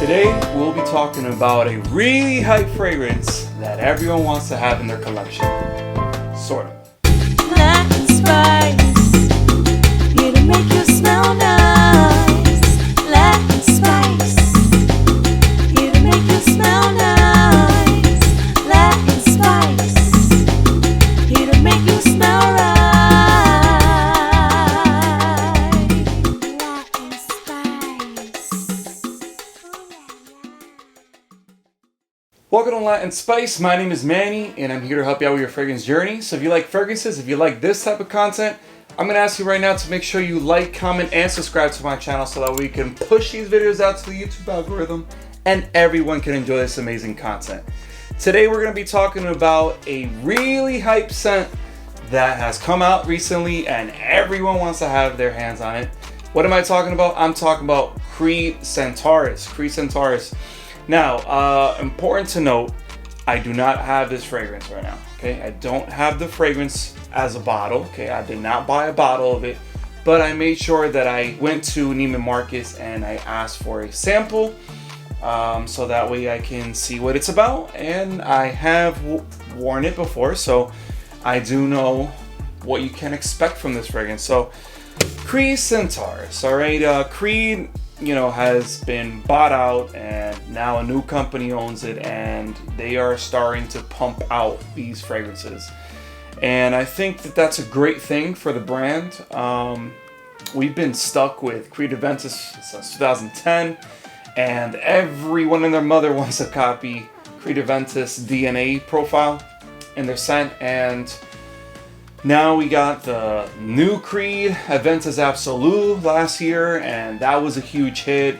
Today, we'll be talking about a really hype fragrance that everyone wants to have in their collection. Sort of. Latin spice, here to make you smell nice. Latin spice, here to make you smell nice. Latin spice, here to make you smell right. Latin spice. Welcome to Latin Spice. My name is Manny, and I'm here to help you out with your fragrance journey. So if you like fragrances, if you like this type of content, I'm going to ask you right now to make sure you like, comment, and subscribe to my channel so that we can push these videos out to the YouTube algorithm and everyone can enjoy this amazing content. Today we're going to be talking about a really hype scent that has come out recently and everyone wants to have their hands on it. What am I talking about? I'm talking about Creed Centaurus. Creed Centaurus. Now, important to note, I do not have this fragrance right now, okay? I don't have the fragrance as a bottle, okay? I did not buy a bottle of it, but I made sure that I went to Neiman Marcus and I asked for a sample so that way I can see what it's about. And I have worn it before, so I do know what you can expect from this fragrance. So, Creed Centaurus, all right? Creed, has been bought out and now a new company owns it and they are starting to pump out these fragrances. And I think that that's a great thing for the brand. We've been stuck with Creed Aventus since 2010 and everyone and their mother wants to copy Creed Aventus DNA profile in their scent, and now we got the new Creed Aventus Absolute last year, and that was a huge hit.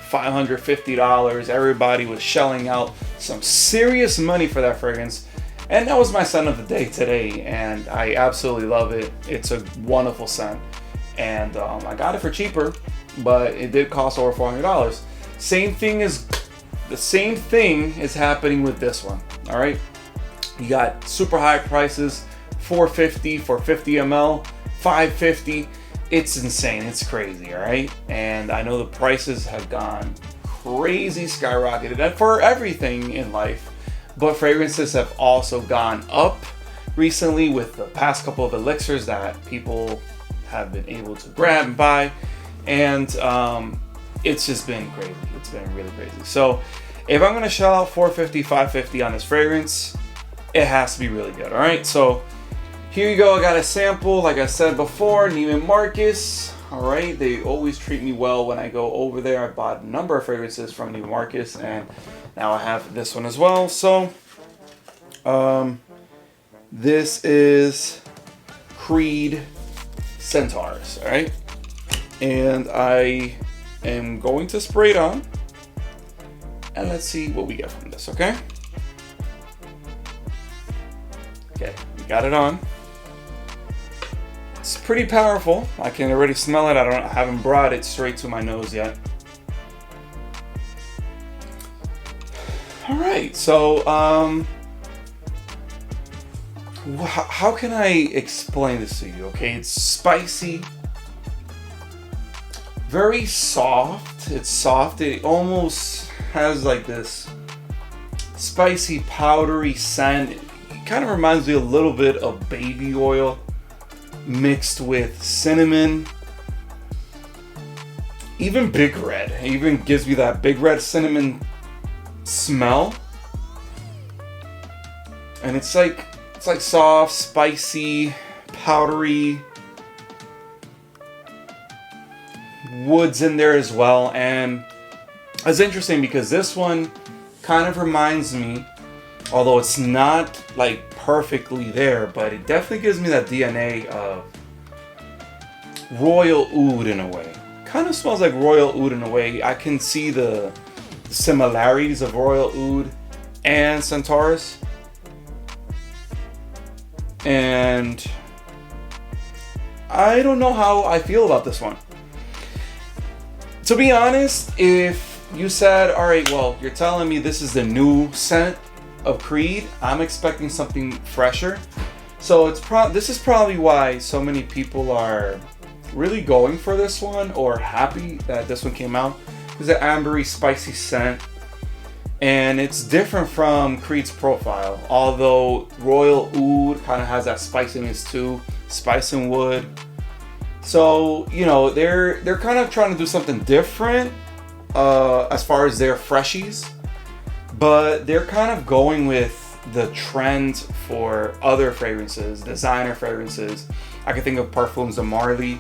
$550. Everybody was shelling out some serious money for that fragrance, and that was my scent of the day today, and I absolutely love it. It's a wonderful scent, and I got it for cheaper, but it did cost over $400. The same thing is happening with this one. All right, you got super high prices. $450 for 50 ml, $550. It's insane. It's crazy, all right? And I know the prices have gone crazy, skyrocketed, and for everything in life. But fragrances have also gone up recently with the past couple of elixirs that people have been able to grab and buy. And it's just been crazy. It's been really crazy. So if I'm going to shell out $450, $550 on this fragrance, it has to be really good, all right? So here you go, I got a sample, like I said before, Neiman Marcus. All right, they always treat me well when I go over there. I bought a number of fragrances from Neiman Marcus, and now I have this one as well. So, this is Creed Centaurus, all right? And I am going to spray it on, and let's see what we get from this, okay? Okay, we got it on. It's pretty powerful. I can already smell it. I haven't brought it straight to my nose yet. All right, so how can I explain this to you? Okay, it's spicy, very soft. It's soft. It almost has like this spicy, powdery scent. It kind of reminds me a little bit of baby oil mixed with cinnamon, even Big Red. It even gives me that Big Red cinnamon smell, and it's like soft, spicy, powdery, woods in there as well. And it's interesting because this one kind of reminds me, although it's not like perfectly there, but it definitely gives me that DNA of royal oud in a way. Kind of smells like royal oud in a way. I can see the similarities of royal oud and Centaurus. And I don't know how I feel about this one. To be honest, if you said, all right, well, you're telling me this is the new scent of Creed, I'm expecting something fresher. So this is probably why so many people are really going for this one or happy that this one came out. It's an ambery, spicy scent. And it's different from Creed's profile. Although Royal Oud kind of has that spiciness too. Spice and wood. So, you know, they're kind of trying to do something different as far as their freshies. But they're kind of going with the trend for other fragrances, designer fragrances. I can think of Parfums de Marly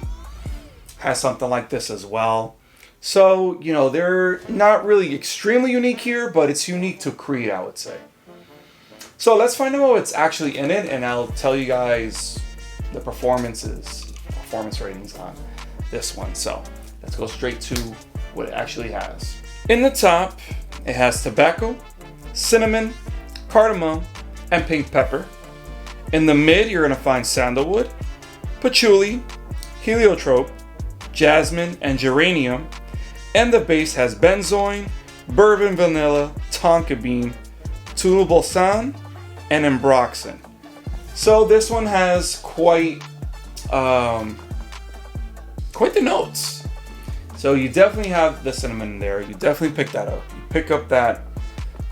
has something like this as well. So, you know, they're not really extremely unique here, but it's unique to Creed, I would say. So let's find out what's actually in it, and I'll tell you guys the performance ratings on this one. So let's go straight to what it actually has. In the top, it has tobacco, cinnamon, cardamom, and pink pepper. In the mid, you're going to find sandalwood, patchouli, heliotrope, jasmine, and geranium. And the base has benzoin, bourbon vanilla, tonka bean, tule balsam, and ambroxan. So this one has quite the notes. So you definitely have the cinnamon in there. You definitely pick that up. You pick up that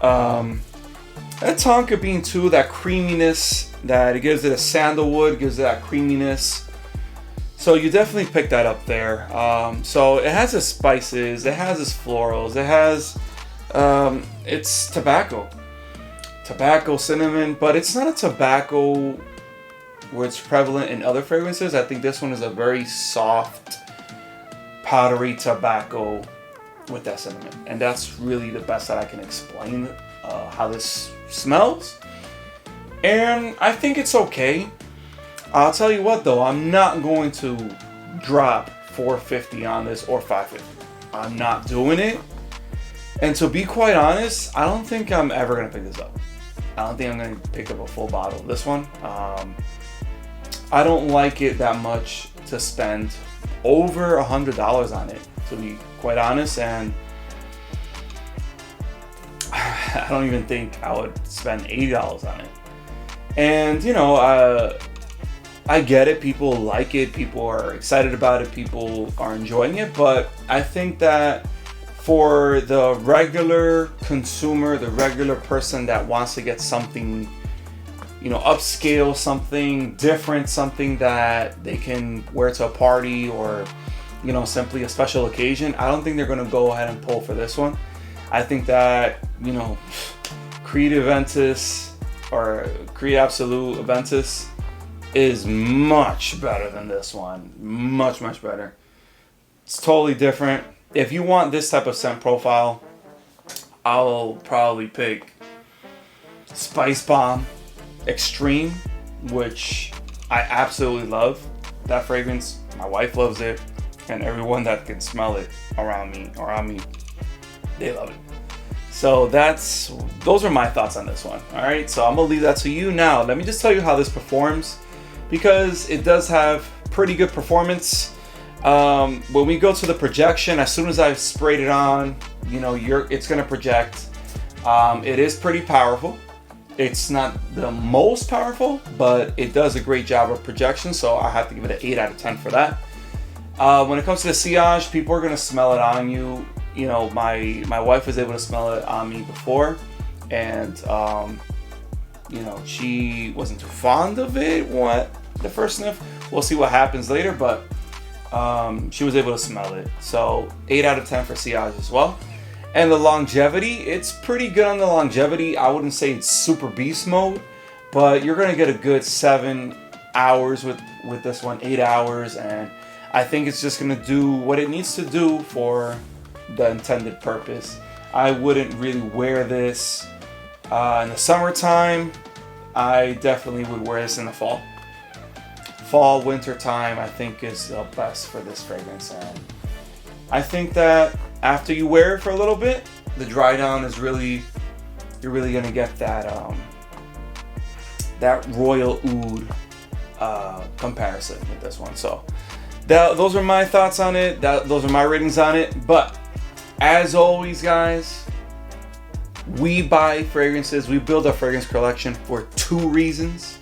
tonka bean too, that creaminess that it gives it, a sandalwood gives it that creaminess. So you definitely pick that up there. So it has its spices, it has its florals, it has it's tobacco, cinnamon, but it's not a tobacco where it's prevalent in other fragrances. I think this one is a very soft, powdery tobacco with that cinnamon, and that's really the best that I can explain how this smells. And I think it's okay. I'll tell you what though, I'm not going to drop $450 on this or $550. I'm not doing it. And to be quite honest, I don't think I'm ever going to pick this up. I don't think I'm going to pick up a full bottle of this one. I don't like it that much to spend over $100 on it, to be quite honest. And I don't even think I would spend $80 on it. And you know, I get it, people like it, people are excited about it, people are enjoying it, but I think that for the regular consumer, the regular person that wants to get something, you know, upscale, something different, something that they can wear to a party or, you know, simply a special occasion, I don't think they're going to go ahead and pull for this one. I think that, you know, Creed Aventus or Creed Absolute Aventus is much better than this one. Much better. It's totally different. If you want this type of scent profile, I'll probably pick Spice Bomb Extreme, which I absolutely love. That fragrance, my wife loves it, and everyone that can smell it around me or on me, they love it. So those are my thoughts on this one. All right, so I'm gonna leave that to you now. Let me just tell you how this performs, because it does have pretty good performance. When we go to the projection, as soon as I've sprayed it on, you know, it's gonna project. It is pretty powerful. It's not the most powerful, but it does a great job of projection, so I have to give it an 8 out of 10 for that. When it comes to the sillage, people are gonna smell it on you. You know, my wife was able to smell it on me before, and you know, she wasn't too fond of it. The first sniff, we'll see what happens later, but she was able to smell it. So 8 out of 10 for sillage as well. And the longevity, it's pretty good on the longevity. I wouldn't say it's super beast mode, but you're gonna get a good 7 hours with this one, 8 hours, and I think it's just gonna do what it needs to do for the intended purpose. I wouldn't really wear this in the summertime. I definitely would wear this in the fall. Winter time, I think, is the best for this fragrance. And I think that after you wear it for a little bit, the dry down is you're really gonna get that Royal Oud comparison with this one. So those are my thoughts on it. Those are my ratings on it. But as always, guys, we buy fragrances, we build a fragrance collection for 2 reasons.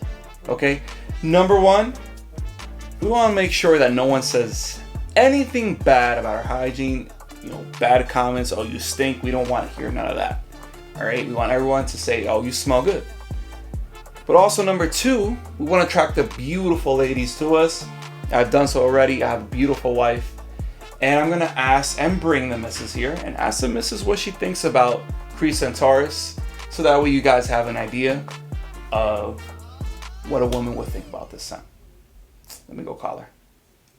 Okay, number 1, we want to make sure that no one says anything bad about our hygiene. bad comments. Oh, you stink. We don't want to hear none of that. All right. We want everyone to say, oh, you smell good. But also number 2, we want to attract the beautiful ladies to us. I've done so already. I have a beautiful wife. And I'm going to ask and bring the missus here and ask the missus what she thinks about Creed Centaurus. So that way you guys have an idea of what a woman would think about this scent. Let me go call her.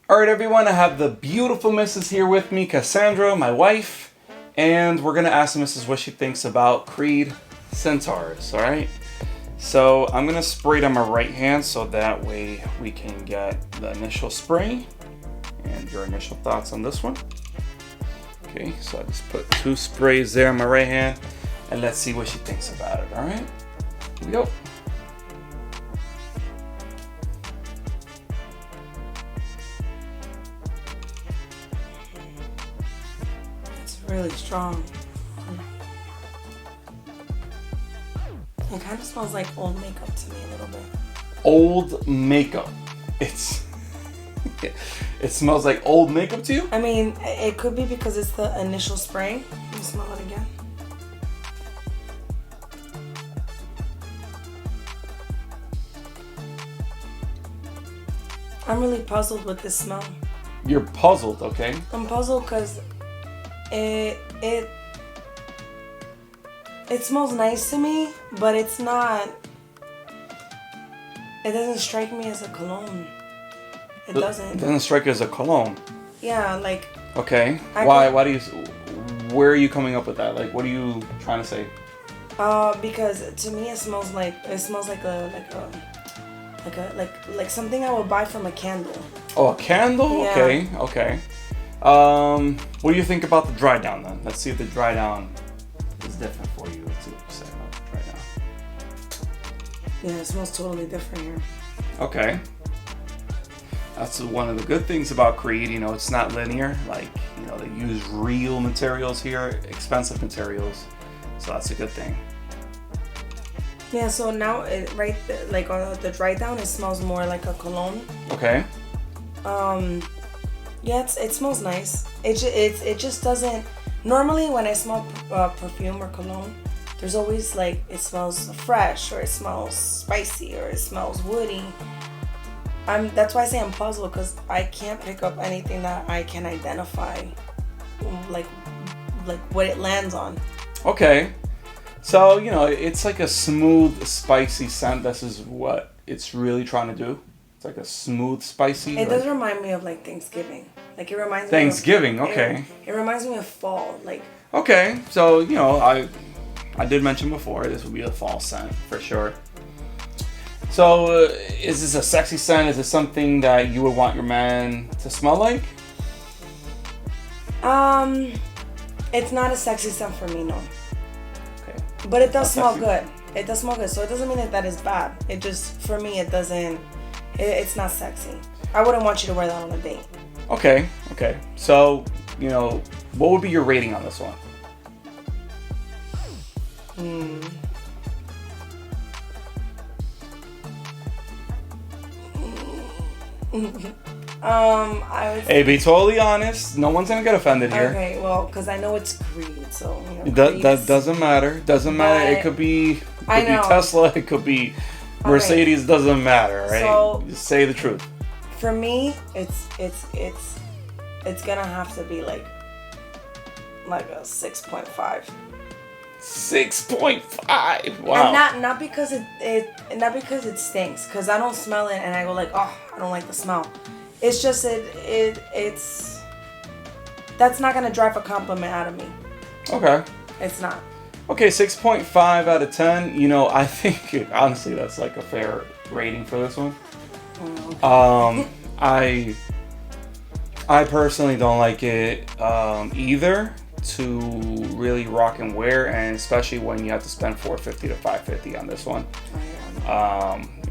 All right, everyone. I have the beautiful missus here with me, Cassandra, my wife. And we're going to ask the missus what she thinks about Creed Centaurus. All right. So I'm going to spray it on my right hand so that way we can get the initial spray and your initial thoughts on this one. Okay, so I just put 2 sprays there on my right hand and let's see what she thinks about it. All right, here we go. It's really strong. It kind of smells like old makeup to me a little bit. Old makeup. It smells like old makeup to you? I mean, it could be because it's the initial spray. Let me smell it again. I'm really puzzled with this smell. You're puzzled, okay? I'm puzzled because it smells nice to me, but it's not. It doesn't strike me as a cologne. It doesn't. It doesn't strike you as a cologne. Yeah, like. Okay. Why do you? Where are you coming up with that? Like, what are you trying to say? Because to me it smells like something I would buy from a candle. Oh, a candle? Yeah. Okay. What do you think about the dry down then? Let's see if the dry down is different for you. Let's see what you say about the dry down. Yeah, it smells totally different here. Okay. That's one of the good things about Creed. It's not linear. Like, they use real materials here, expensive materials. So that's a good thing. Yeah, so now on the dry down, it smells more like a cologne. Okay. Yeah, it smells nice. It just doesn't. Normally, when I smell perfume or cologne, there's always like it smells fresh or it smells spicy or it smells woody. That's why I say I'm puzzled because I can't pick up anything that I can identify, like what it lands on. Okay. So, it's like a smooth, spicy scent. This is what it's really trying to do. It's like a smooth, spicy. It does remind me of like Thanksgiving. Like it reminds Thanksgiving, me of, okay. It reminds me of fall. Like. Okay. So, I did mention before, this would be a fall scent for sure. So, is this a sexy scent? Is it something that you would want your man to smell like? It's not a sexy scent for me, no. Okay. But it does smell sexy. good. It does smell good, so it doesn't mean that is bad. It just, for me, it doesn't. It's not sexy. I wouldn't want you to wear that on a date. Okay. So, what would be your rating on this one? I would. Hey, be totally honest. No one's gonna get offended here. Okay, well, because I know it's Creed, so That doesn't matter. Doesn't matter. It could be. I know. Tesla. It could be Mercedes. Right. Doesn't matter, right? So, just say the truth. For me, it's gonna have to be like a 6.5. 6.5. Wow. And not because it stinks, because I don't smell it and I go like, oh, I don't like the smell. It's just it's that's not gonna drive a compliment out of me. Okay. It's not. Okay, 6.5 out of 10. I think honestly that's like a fair rating for this one. I personally don't like it either to really rock and wear, and especially when you have to spend $450 to $550 on this one.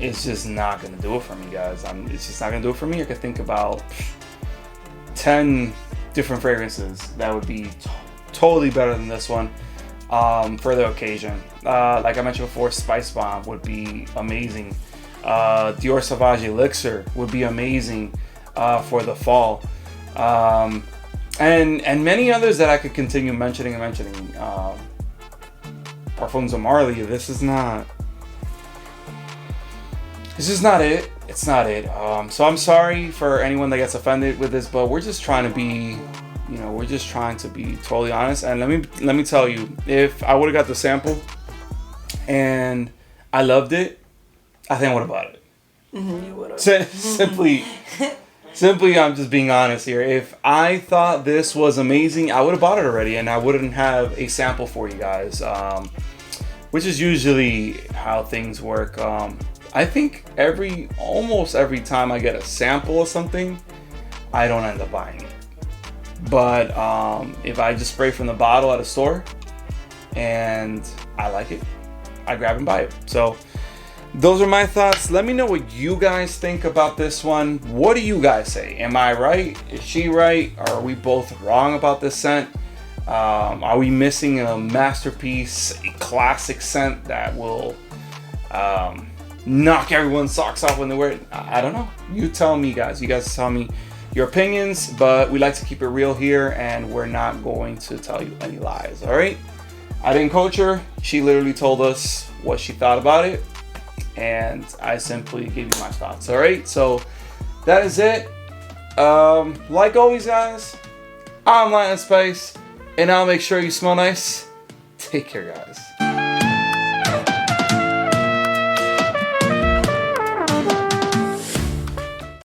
It's just not gonna do it for me, guys. It's just not gonna do it for me. I could think about 10 different fragrances that would be totally better than this one for the occasion. Like I mentioned before, Spice Bomb would be amazing. Dior Sauvage Elixir would be amazing for the fall. and many others that I could continue mentioning and mentioning. Parfums of Marley. This is not it. It's not it. So I'm sorry for anyone that gets offended with this, but we're just trying to be, we're just trying to be totally honest. And let me tell you, if I would have got the sample and I loved it, I think I would have bought it. You would have. Simply, I'm just being honest here. If I thought this was amazing, I would have bought it already, and I wouldn't have a sample for you guys, which is usually how things work. I think almost every time I get a sample of something, I don't end up buying it. But if I just spray from the bottle at a store and I like it, I grab and buy it. So those are my thoughts. Let me know what you guys think about this one. What do you guys say? Am I right? Is she right? Are we both wrong about this scent? Are we missing a masterpiece, a classic scent that will knock everyone's socks off when they wear it? I don't know. You tell me, guys. You guys tell me your opinions, but we like to keep it real here, and we're not going to tell you any lies, all right? I didn't coach her. She literally told us what she thought about it, and I simply gave you my thoughts, all right? So that is it. Like always, guys, I'm Light and Spice, and I'll make sure you smell nice. Take care, guys.